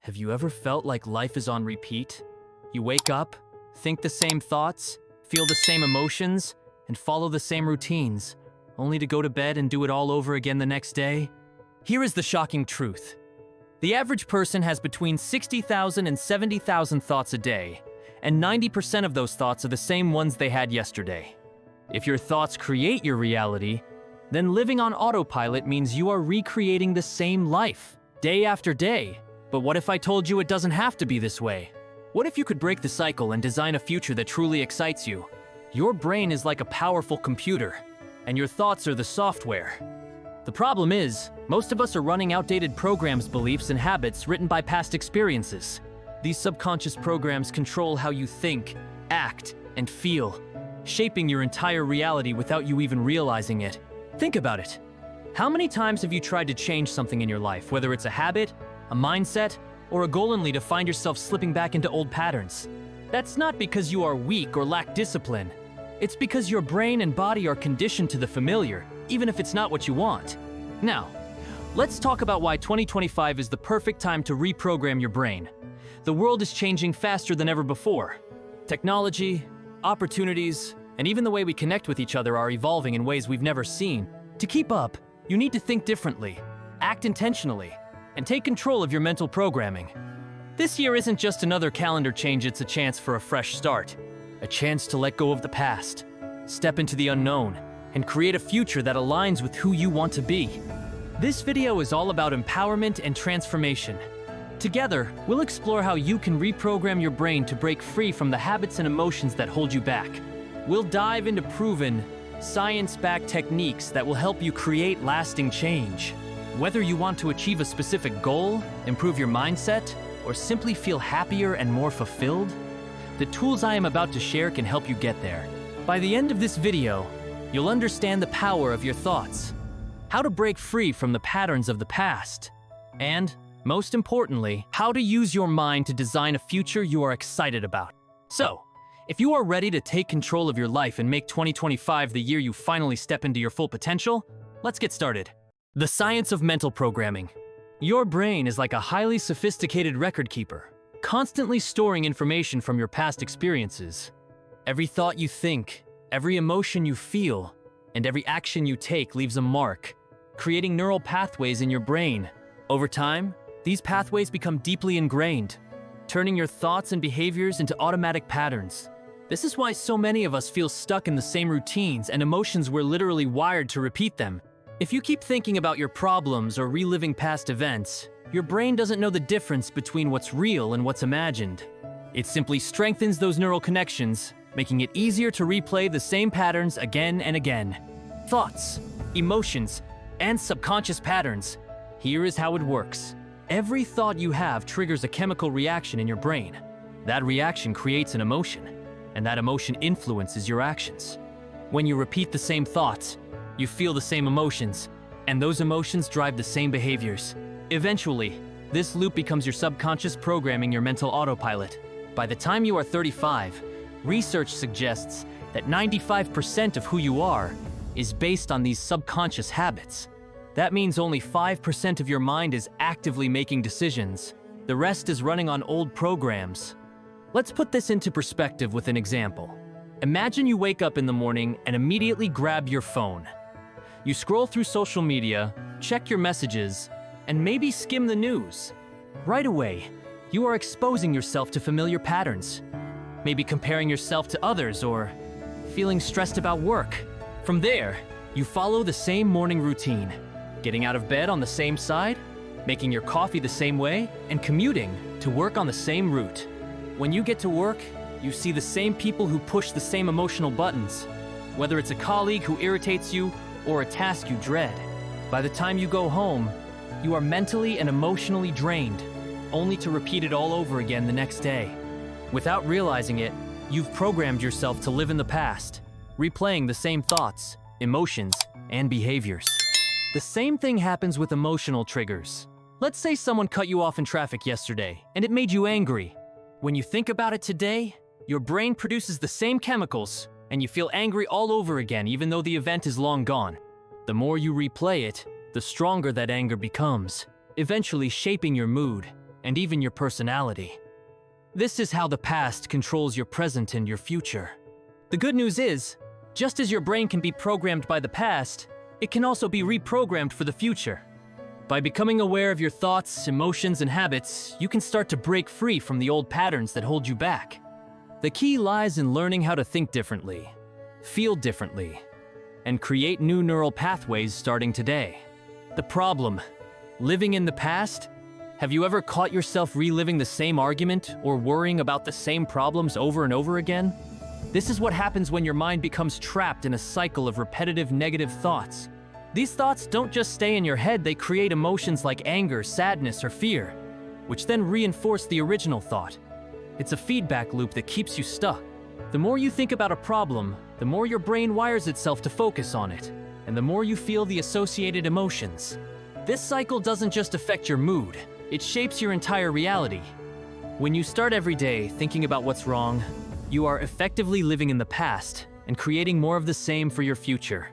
Have you ever felt like life is on repeat? You wake up, think the same thoughts, feel the same emotions, and follow the same routines, only to go to bed and do it all over again the next day? Here is the shocking truth. The average person has between 60,000 and 70,000 thoughts a day, and 90% of those thoughts are the same ones they had yesterday. If your thoughts create your reality, then living on autopilot means you are recreating the same life, day after day. But what if I told you it doesn't have to be this way? What if you could break the cycle and design a future that truly excites you? Your brain is like a powerful computer, and your thoughts are the software. The problem is, most of us are running outdated programs, beliefs, and habits written by past experiences. These subconscious programs control how you think, act, and feel, shaping your entire reality without you even realizing it. Think about it. How many times have you tried to change something in your life, whether it's a habit, a mindset, or a goal, only to find yourself slipping back into old patterns? That's not because you are weak or lack discipline. It's because your brain and body are conditioned to the familiar, even if it's not what you want. Now, let's talk about why 2025 is the perfect time to reprogram your brain. The world is changing faster than ever before. Technology, opportunities, and even the way we connect with each other are evolving in ways we've never seen. To keep up, you need to think differently, act intentionally, and take control of your mental programming. This year isn't just another calendar change, it's a chance for a fresh start. A chance to let go of the past, step into the unknown, and create a future that aligns with who you want to be. This video is all about empowerment and transformation. Together, we'll explore how you can reprogram your brain to break free from the habits and emotions that hold you back. We'll dive into proven, science-backed techniques that will help you create lasting change. Whether you want to achieve a specific goal, improve your mindset, or simply feel happier and more fulfilled, the tools I am about to share can help you get there. By the end of this video, you'll understand the power of your thoughts, how to break free from the patterns of the past, and, most importantly, how to use your mind to design a future you are excited about. So, if you are ready to take control of your life and make 2025 the year you finally step into your full potential, let's get started. The science of mental programming. Your brain is like a highly sophisticated record keeper, constantly storing information from your past experiences. Every thought you think, every emotion you feel, and every action you take leaves a mark, creating neural pathways in your brain. Over time, these pathways become deeply ingrained, turning your thoughts and behaviors into automatic patterns. This is why so many of us feel stuck in the same routines and emotions. We're literally wired to repeat them. If you keep thinking about your problems or reliving past events, your brain doesn't know the difference between what's real and what's imagined. It simply strengthens those neural connections, making it easier to replay the same patterns again and again. Thoughts, emotions, and subconscious patterns. Here is how it works. Every thought you have triggers a chemical reaction in your brain. That reaction creates an emotion, and that emotion influences your actions. When you repeat the same thoughts, you feel the same emotions, and those emotions drive the same behaviors. Eventually, this loop becomes your subconscious programming, your mental autopilot. By the time you are 35, research suggests that 95% of who you are is based on these subconscious habits. That means only 5% of your mind is actively making decisions. The rest is running on old programs. Let's put this into perspective with an example. Imagine you wake up in the morning and immediately grab your phone. You scroll through social media, check your messages, and maybe skim the news. Right away, you are exposing yourself to familiar patterns. Maybe comparing yourself to others or feeling stressed about work. From there, you follow the same morning routine. Getting out of bed on the same side, making your coffee the same way, and commuting to work on the same route. When you get to work, you see the same people who push the same emotional buttons, whether it's a colleague who irritates you or a task you dread. By the time you go home, you are mentally and emotionally drained, only to repeat it all over again the next day. Without realizing it, you've programmed yourself to live in the past, replaying the same thoughts, emotions, and behaviors. The same thing happens with emotional triggers. Let's say someone cut you off in traffic yesterday, and it made you angry. When you think about it today, your brain produces the same chemicals, and you feel angry all over again even though the event is long gone. The more you replay it, the stronger that anger becomes, eventually shaping your mood, and even your personality. This is how the past controls your present and your future. The good news is, just as your brain can be programmed by the past, it can also be reprogrammed for the future. By becoming aware of your thoughts, emotions, and habits, you can start to break free from the old patterns that hold you back. The key lies in learning how to think differently, feel differently, and create new neural pathways starting today. The problem: living in the past? Have you ever caught yourself reliving the same argument or worrying about the same problems over and over again? This is what happens when your mind becomes trapped in a cycle of repetitive negative thoughts. These thoughts don't just stay in your head, they create emotions like anger, sadness, or fear, which then reinforce the original thought. It's a feedback loop that keeps you stuck. The more you think about a problem, the more your brain wires itself to focus on it, and the more you feel the associated emotions. This cycle doesn't just affect your mood, it shapes your entire reality. When you start every day thinking about what's wrong, you are effectively living in the past and creating more of the same for your future.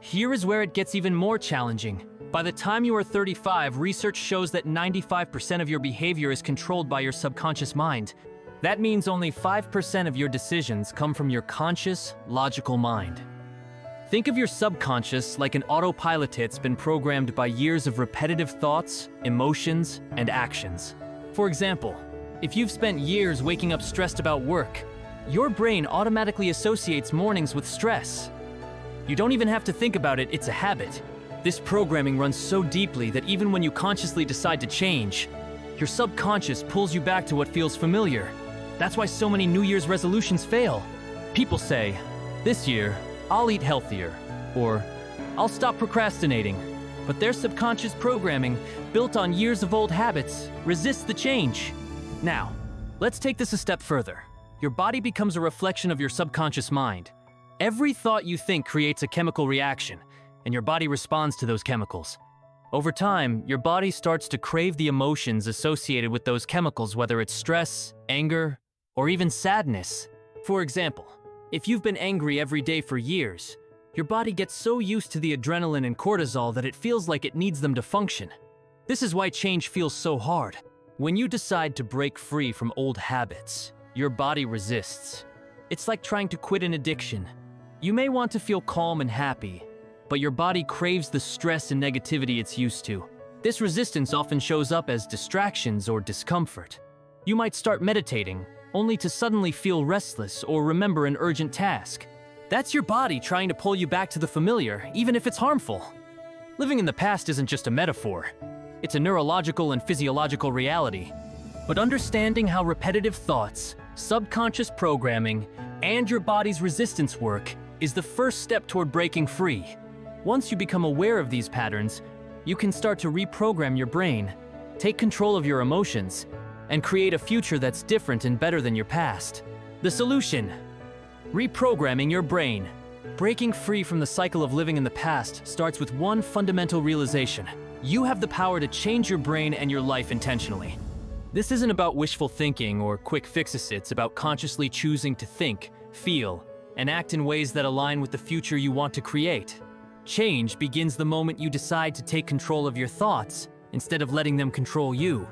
Here is where it gets even more challenging. By the time you are 35, research shows that 95% of your behavior is controlled by your subconscious mind. That means only 5% of your decisions come from your conscious, logical mind. Think of your subconscious like an autopilot that's been programmed by years of repetitive thoughts, emotions, and actions. For example, if you've spent years waking up stressed about work, your brain automatically associates mornings with stress. You don't even have to think about it, it's a habit. This programming runs so deeply that even when you consciously decide to change, your subconscious pulls you back to what feels familiar. That's why so many New Year's resolutions fail. People say, "This year, I'll eat healthier," or "I'll stop procrastinating." But their subconscious programming, built on years of old habits, resists the change. Now, let's take this a step further. Your body becomes a reflection of your subconscious mind. Every thought you think creates a chemical reaction, and your body responds to those chemicals. Over time, your body starts to crave the emotions associated with those chemicals, whether it's stress, anger, or even sadness. For example, if you've been angry every day for years, your body gets so used to the adrenaline and cortisol that it feels like it needs them to function. This is why change feels so hard. When you decide to break free from old habits, your body resists. It's like trying to quit an addiction. You may want to feel calm and happy, but your body craves the stress and negativity it's used to. This resistance often shows up as distractions or discomfort. You might start meditating, only to suddenly feel restless or remember an urgent task. That's your body trying to pull you back to the familiar, even if it's harmful. Living in the past isn't just a metaphor. It's a neurological and physiological reality. But understanding how repetitive thoughts, subconscious programming, and your body's resistance work is the first step toward breaking free. Once you become aware of these patterns, you can start to reprogram your brain, take control of your emotions, and create a future that's different and better than your past. The solution: reprogramming your brain. Breaking free from the cycle of living in the past starts with one fundamental realization. You have the power to change your brain and your life intentionally. This isn't about wishful thinking or quick fixes, it's about consciously choosing to think, feel, and act in ways that align with the future you want to create. Change begins the moment you decide to take control of your thoughts instead of letting them control you.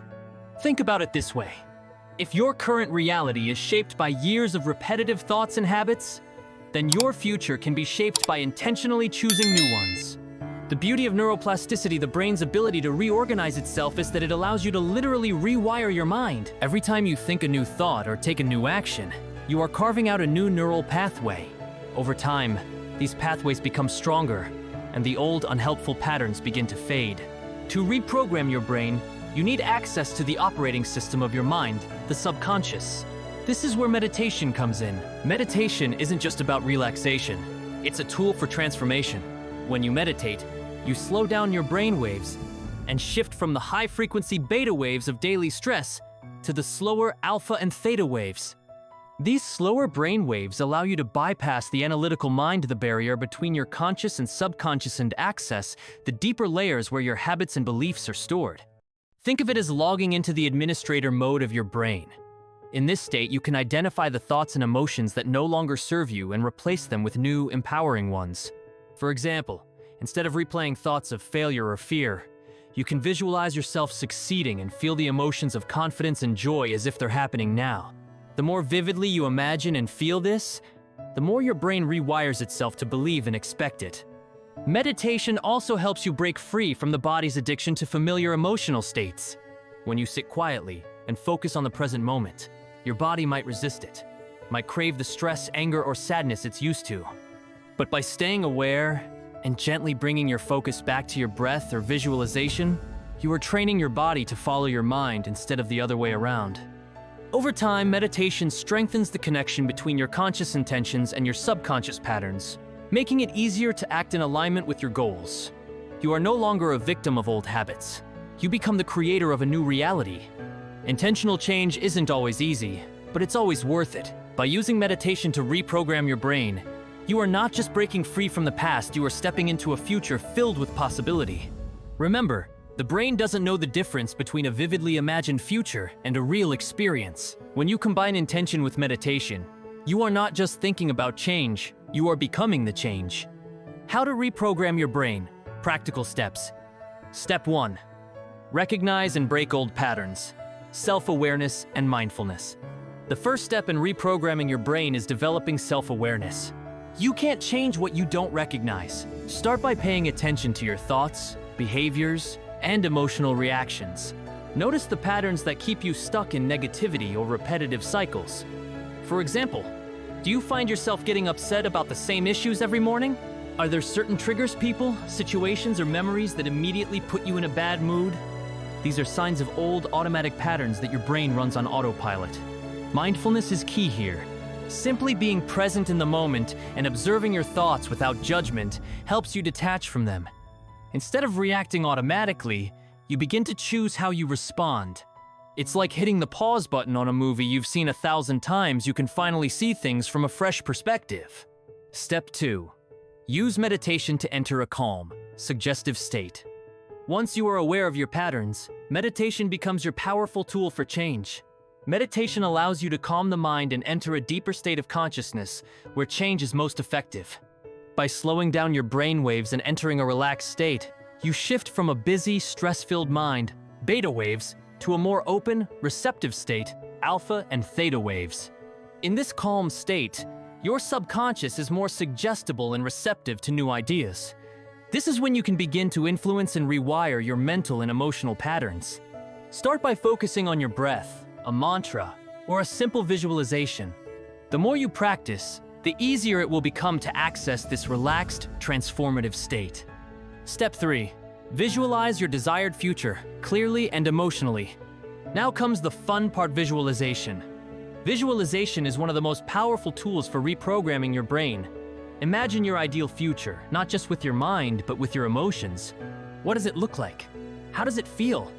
Think about it this way. If your current reality is shaped by years of repetitive thoughts and habits, then your future can be shaped by intentionally choosing new ones. The beauty of neuroplasticity, the brain's ability to reorganize itself, is that it allows you to literally rewire your mind. Every time you think a new thought or take a new action, you are carving out a new neural pathway. Over time, these pathways become stronger, and the old unhelpful patterns begin to fade. To reprogram your brain, you need access to the operating system of your mind, the subconscious. This is where meditation comes in. Meditation isn't just about relaxation. It's a tool for transformation. When you meditate, you slow down your brain waves and shift from the high-frequency beta waves of daily stress to the slower alpha and theta waves. These slower brain waves allow you to bypass the analytical mind, the barrier between your conscious and subconscious, and access the deeper layers where your habits and beliefs are stored. Think of it as logging into the administrator mode of your brain. In this state, you can identify the thoughts and emotions that no longer serve you and replace them with new, empowering ones. For example, instead of replaying thoughts of failure or fear, You can visualize yourself succeeding and feel the emotions of confidence and joy as if they're happening now. The more vividly you imagine and feel this, the more your brain rewires itself to believe and expect it. Meditation also helps you break free from the body's addiction to familiar emotional states. When you sit quietly and focus on the present moment, your body might resist it, might crave the stress, anger, or sadness it's used to. But by staying aware and gently bringing your focus back to your breath or visualization, you are training your body to follow your mind instead of the other way around. Over time, meditation strengthens the connection between your conscious intentions and your subconscious patterns, making it easier to act in alignment with your goals. You are no longer a victim of old habits. You become the creator of a new reality. Intentional change isn't always easy, but it's always worth it. By using meditation to reprogram your brain, you are not just breaking free from the past, you are stepping into a future filled with possibility. Remember, the brain doesn't know the difference between a vividly imagined future and a real experience. When you combine intention with meditation, you are not just thinking about change, you are becoming the change. How to reprogram your brain. Practical steps. Step 1. Recognize and break old patterns. Self-awareness and mindfulness. The first step in reprogramming your brain is developing self-awareness. You can't change what you don't recognize. Start by paying attention to your thoughts, behaviors, and emotional reactions. Notice the patterns that keep you stuck in negativity or repetitive cycles. For example, do you find yourself getting upset about the same issues every morning? Are there certain triggers, people, situations, or memories that immediately put you in a bad mood? These are signs of old automatic patterns that your brain runs on autopilot. Mindfulness is key here. Simply being present in the moment and observing your thoughts without judgment helps you detach from them. Instead of reacting automatically, you begin to choose how you respond. It's like hitting the pause button on a movie you've seen 1,000 times. You can finally see things from a fresh perspective. Step 2. Use meditation to enter a calm, suggestive state. Once you are aware of your patterns, meditation becomes your powerful tool for change. Meditation allows you to calm the mind and enter a deeper state of consciousness where change is most effective. By slowing down your brain waves and entering a relaxed state, you shift from a busy, stress-filled mind, beta waves, to a more open, receptive state, alpha and theta waves. In this calm state, your subconscious is more suggestible and receptive to new ideas. This is when you can begin to influence and rewire your mental and emotional patterns. Start by focusing on your breath, a mantra, or a simple visualization. The more you practice, the easier it will become to access this relaxed, transformative state. Step 3. Visualize your desired future, clearly and emotionally. Now comes the fun part: visualization. Visualization is one of the most powerful tools for reprogramming your brain. Imagine your ideal future, not just with your mind, but with your emotions. What does it look like? How does it feel?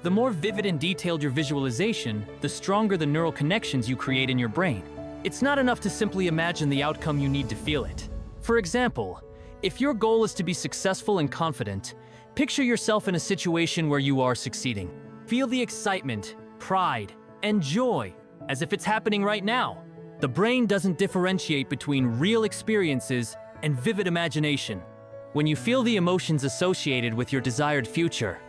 The more vivid and detailed your visualization, the stronger the neural connections you create in your brain. It's not enough to simply imagine the outcome, you need to feel it. For example, if your goal is to be successful and confident, picture yourself in a situation where you are succeeding. Feel the excitement, pride, and joy as if it's happening right now. The brain doesn't differentiate between real experiences and vivid imagination. When you feel the emotions associated with your desired future,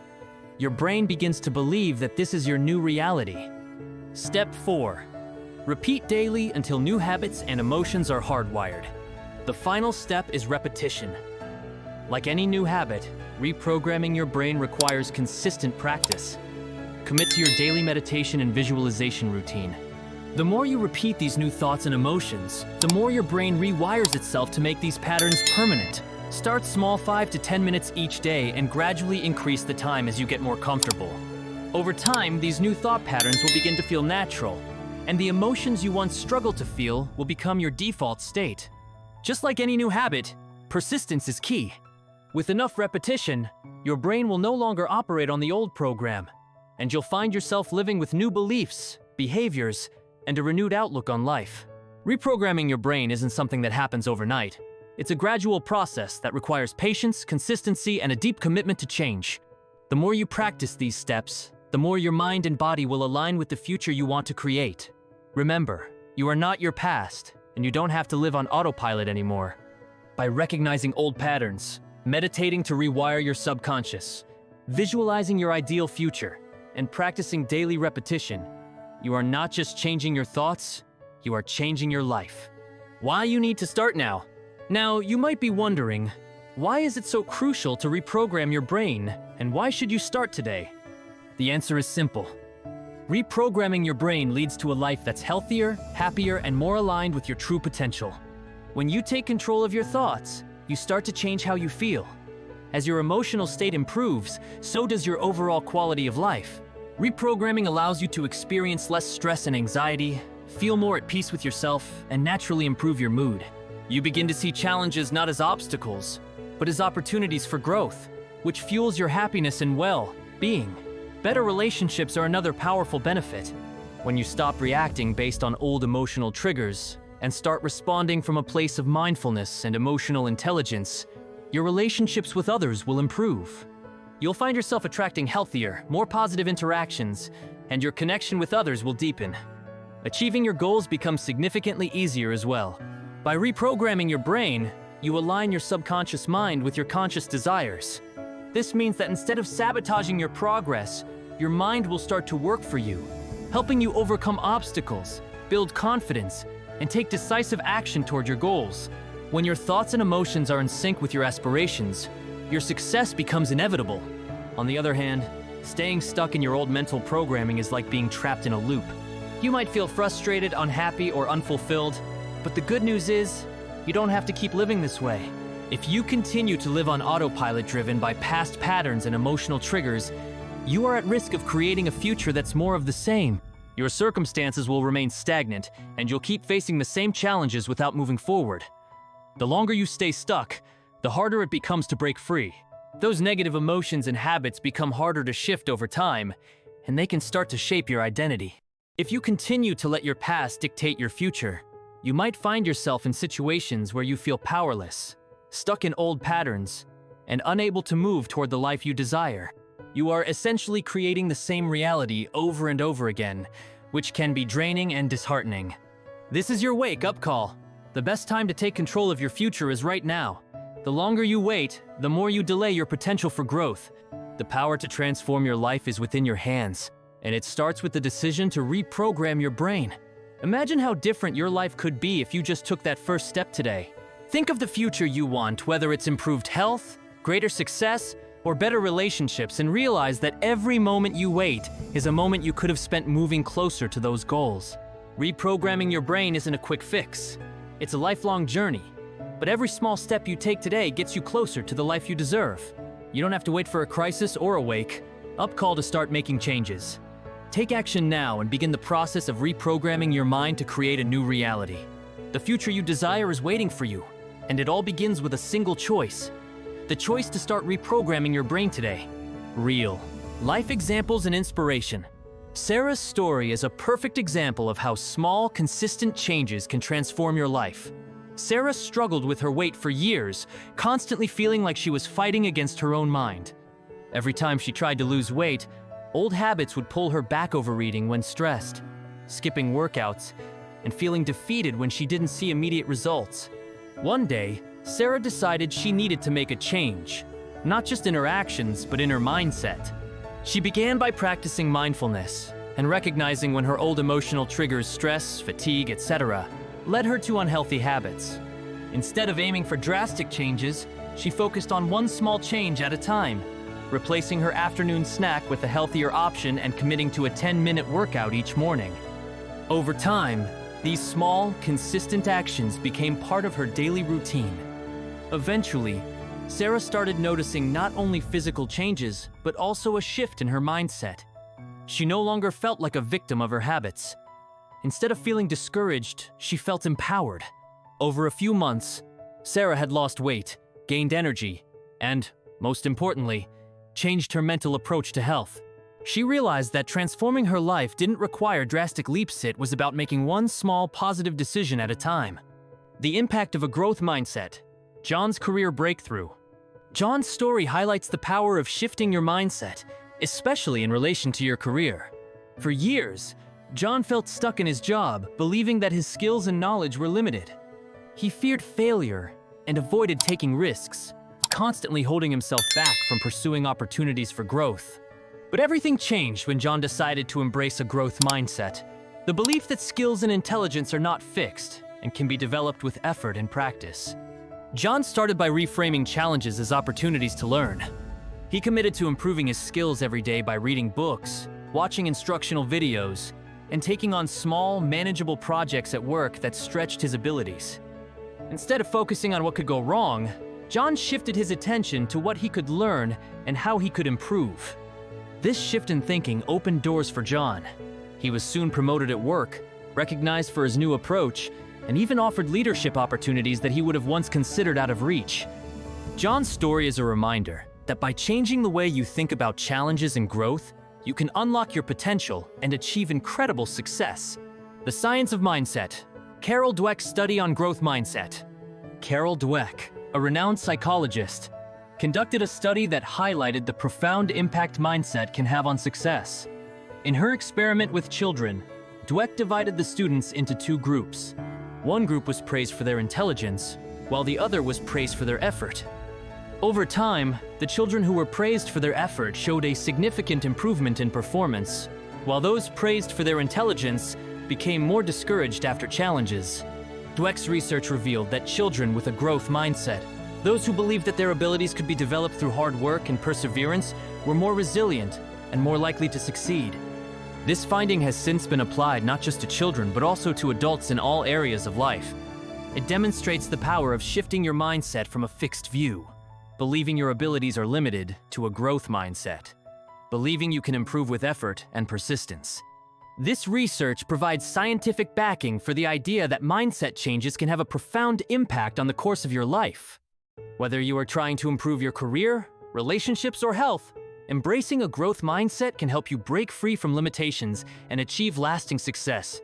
your brain begins to believe that this is your new reality. Step 4. Repeat daily until new habits and emotions are hardwired. The final step is repetition. Like any new habit, reprogramming your brain requires consistent practice. Commit to your daily meditation and visualization routine. The more you repeat these new thoughts and emotions, the more your brain rewires itself to make these patterns permanent. Start small, 5 to 10 minutes each day, and gradually increase the time as you get more comfortable. Over time, these new thought patterns will begin to feel natural, and the emotions you once struggled to feel will become your default state. Just like any new habit, persistence is key. With enough repetition, your brain will no longer operate on the old program, and you'll find yourself living with new beliefs, behaviors, and a renewed outlook on life. Reprogramming your brain isn't something that happens overnight. It's a gradual process that requires patience, consistency, and a deep commitment to change. The more you practice these steps, the more your mind and body will align with the future you want to create. Remember, you are not your past, and you don't have to live on autopilot anymore. By recognizing old patterns, meditating to rewire your subconscious, Visualizing your ideal future and practicing daily repetition, you are not just changing your thoughts, you are changing your life. Why you need to start now? Now, you might be wondering, why is it so crucial to reprogram your brain, and why should you start today? The answer is simple. Reprogramming your brain leads to a life that's healthier, happier, and more aligned with your true potential. When you take control of your thoughts, you start to change how you feel. As your emotional state improves, so does your overall quality of life. Reprogramming allows you to experience less stress and anxiety, feel more at peace with yourself, and naturally improve your mood. You begin to see challenges not as obstacles, but as opportunities for growth, which fuels your happiness and well-being. Better relationships are another powerful benefit. When you stop reacting based on old emotional triggers and start responding from a place of mindfulness and emotional intelligence, your relationships with others will improve. You'll find yourself attracting healthier, more positive interactions, and your connection with others will deepen. Achieving your goals becomes significantly easier as well. By reprogramming your brain, you align your subconscious mind with your conscious desires. This means that instead of sabotaging your progress, your mind will start to work for you, helping you overcome obstacles, build confidence, and take decisive action toward your goals. When your thoughts and emotions are in sync with your aspirations, your success becomes inevitable. On the other hand, staying stuck in your old mental programming is like being trapped in a loop. You might feel frustrated, unhappy, or unfulfilled, but the good news is, you don't have to keep living this way. If you continue to live on autopilot driven by past patterns and emotional triggers, you are at risk of creating a future that's more of the same. Your circumstances will remain stagnant, and you'll keep facing the same challenges without moving forward. The longer you stay stuck, the harder it becomes to break free. Those negative emotions and habits become harder to shift over time, and they can start to shape your identity. If you continue to let your past dictate your future, you might find yourself in situations where you feel powerless, stuck in old patterns, and unable to move toward the life you desire. You are essentially creating the same reality over and over again, which can be draining and disheartening. This is your wake-up call. The best time to take control of your future is right now. The longer you wait, the more you delay your potential for growth. The power to transform your life is within your hands, and it starts with the decision to reprogram your brain. Imagine how different your life could be if you just took that first step today. Think of the future you want, whether it's improved health, greater success, or better relationships, and realize that every moment you wait is a moment you could have spent moving closer to those goals. Reprogramming your brain isn't a quick fix. It's a lifelong journey, but every small step you take today gets you closer to the life you deserve. You don't have to wait for a crisis or a wake-up call to start making changes. Take action now and begin the process of reprogramming your mind to create a new reality. The future you desire is waiting for you, and it all begins with a single choice. The choice to start reprogramming your brain today. Real life examples and inspiration. Sarah's story is a perfect example of how small, consistent changes can transform your life. Sarah struggled with her weight for years, constantly feeling like she was fighting against her own mind. Every time she tried to lose weight, old habits would pull her back, overeating when stressed, skipping workouts, and feeling defeated when she didn't see immediate results. One day, Sarah decided she needed to make a change, not just in her actions, but in her mindset. She began by practicing mindfulness and recognizing when her old emotional triggers, stress, fatigue, etc., led her to unhealthy habits. Instead of aiming for drastic changes, she focused on one small change at a time, replacing her afternoon snack with a healthier option and committing to a 10-minute workout each morning. Over time, these small, consistent actions became part of her daily routine. Eventually, Sarah started noticing not only physical changes, but also a shift in her mindset. She no longer felt like a victim of her habits. Instead of feeling discouraged, she felt empowered. Over a few months, Sarah had lost weight, gained energy, and, most importantly, changed her mental approach to health. She realized that transforming her life didn't require drastic leaps. It was about making one small, positive decision at a time. The impact of a growth mindset. John's career breakthrough. John's story highlights the power of shifting your mindset, especially in relation to your career. For years, John felt stuck in his job, believing that his skills and knowledge were limited. He feared failure and avoided taking risks. constantly holding himself back from pursuing opportunities for growth. But everything changed when John decided to embrace a growth mindset. The belief that skills and intelligence are not fixed and can be developed with effort and practice. John started by reframing challenges as opportunities to learn. He committed to improving his skills every day by reading books, watching instructional videos, and taking on small, manageable projects at work that stretched his abilities. Instead of focusing on what could go wrong, John shifted his attention to what he could learn and how he could improve. This shift in thinking opened doors for John. He was soon promoted at work, recognized for his new approach, and even offered leadership opportunities that he would have once considered out of reach. John's story is a reminder that by changing the way you think about challenges and growth, you can unlock your potential and achieve incredible success. The Science of Mindset. Carol Dweck's study on growth mindset. Carol Dweck, a renowned psychologist, conducted a study that highlighted the profound impact mindset can have on success. In her experiment with children, Dweck divided the students into two groups. One group was praised for their intelligence, while the other was praised for their effort. Over time, the children who were praised for their effort showed a significant improvement in performance, while those praised for their intelligence became more discouraged after challenges. Dweck's research revealed that children with a growth mindset, those who believed that their abilities could be developed through hard work and perseverance, were more resilient and more likely to succeed. This finding has since been applied not just to children, but also to adults in all areas of life. It demonstrates the power of shifting your mindset from a fixed view, believing your abilities are limited, to a growth mindset, believing you can improve with effort and persistence. This research provides scientific backing for the idea that mindset changes can have a profound impact on the course of your life. Whether you are trying to improve your career, relationships, or health, embracing a growth mindset can help you break free from limitations and achieve lasting success.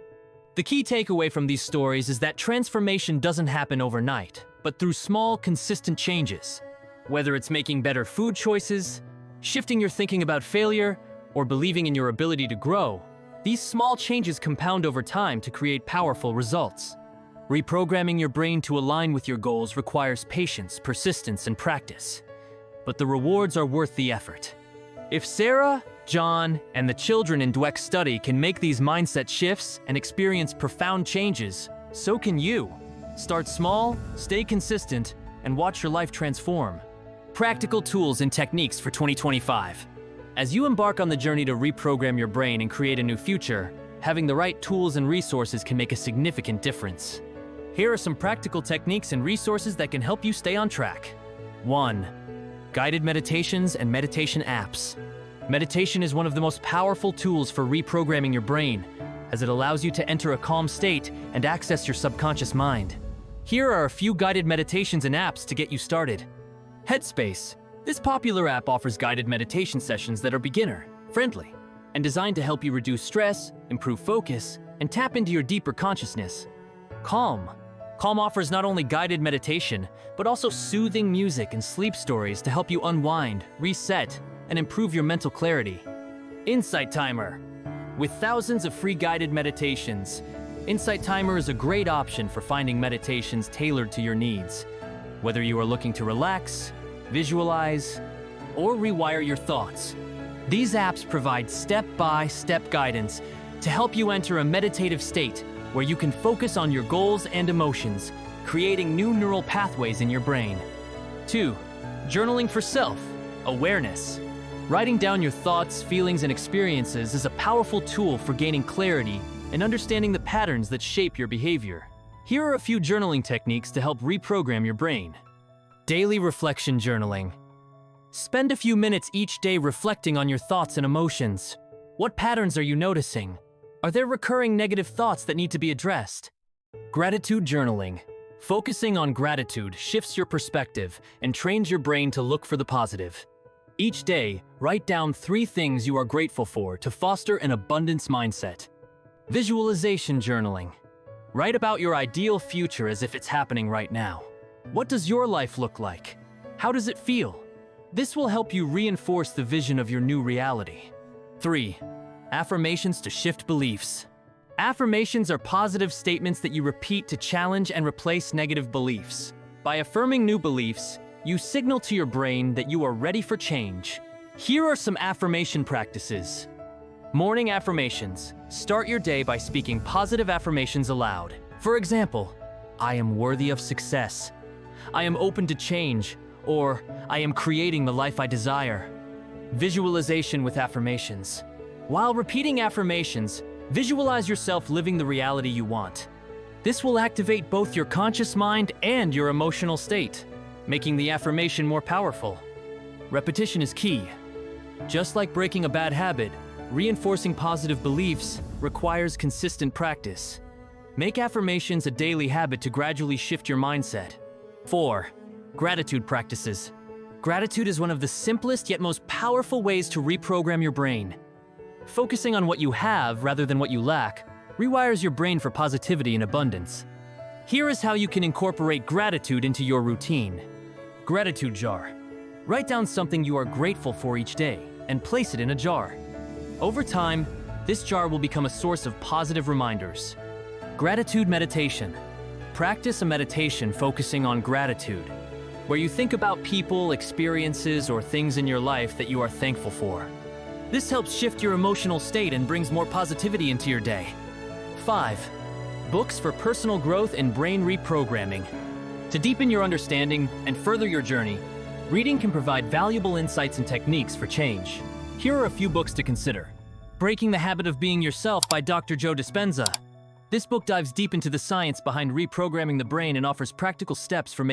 The key takeaway from these stories is that transformation doesn't happen overnight, but through small, consistent changes. Whether it's making better food choices, shifting your thinking about failure, or believing in your ability to grow, these small changes compound over time to create powerful results. Reprogramming your brain to align with your goals requires patience, persistence, and practice. But the rewards are worth the effort. If Sarah, John, and the children in Dweck's study can make these mindset shifts and experience profound changes, so can you. Start small, stay consistent, and watch your life transform. Practical tools and techniques for 2025. As you embark on the journey to reprogram your brain and create a new future, having the right tools and resources can make a significant difference. Here are some practical techniques and resources that can help you stay on track. 1. Guided meditations and meditation apps. Meditation is one of the most powerful tools for reprogramming your brain, as it allows you to enter a calm state and access your subconscious mind. Here are a few guided meditations and apps to get you started. Headspace. This popular app offers guided meditation sessions that are beginner-friendly and designed to help you reduce stress, improve focus, and tap into your deeper consciousness. Calm. Calm offers not only guided meditation, but also soothing music and sleep stories to help you unwind, reset, and improve your mental clarity. Insight Timer. With thousands of free guided meditations, Insight Timer is a great option for finding meditations tailored to your needs. Whether you are looking to relax, visualize, or rewire your thoughts, these apps provide step-by-step guidance to help you enter a meditative state where you can focus on your goals and emotions, creating new neural pathways in your brain. 2. Journaling for self-awareness. Writing down your thoughts, feelings, and experiences is a powerful tool for gaining clarity and understanding the patterns that shape your behavior. Here are a few journaling techniques to help reprogram your brain. Daily reflection journaling. Spend a few minutes each day reflecting on your thoughts and emotions. What patterns are you noticing? Are there recurring negative thoughts that need to be addressed? Gratitude journaling. Focusing on gratitude shifts your perspective and trains your brain to look for the positive. Each day, write down 3 things you are grateful for to foster an abundance mindset. Visualization journaling. Write about your ideal future as if it's happening right now. What does your life look like? How does it feel? This will help you reinforce the vision of your new reality. 3. Affirmations to shift beliefs. Affirmations are positive statements that you repeat to challenge and replace negative beliefs. By affirming new beliefs, You signal to your brain that you are ready for change. Here are some affirmation practices. Morning affirmations. Start your day by speaking positive affirmations aloud. For example, I am worthy of success. I am open to change, or I am creating the life I desire. Visualization with affirmations. While repeating affirmations, visualize yourself living the reality you want. This will activate both your conscious mind and your emotional state, making the affirmation more powerful. Repetition is key. Just like breaking a bad habit, reinforcing positive beliefs requires consistent practice. Make affirmations a daily habit to gradually shift your mindset. 4. Gratitude practices. Gratitude is one of the simplest yet most powerful ways to reprogram your brain. Focusing on what you have rather than what you lack rewires your brain for positivity and abundance. Here is how you can incorporate gratitude into your routine. Gratitude jar. Write down something you are grateful for each day and place it in a jar. Over time, this jar will become a source of positive reminders. Gratitude meditation. Practice a meditation focusing on gratitude, where you think about people, experiences, or things in your life that you are thankful for. This helps shift your emotional state and brings more positivity into your day. 5. Books for personal growth and brain reprogramming. To deepen your understanding and further your journey, reading can provide valuable insights and techniques for change. Here are a few books to consider. Breaking the Habit of Being Yourself by Dr. Joe Dispenza. This book dives deep into the science behind reprogramming the brain and offers practical steps for making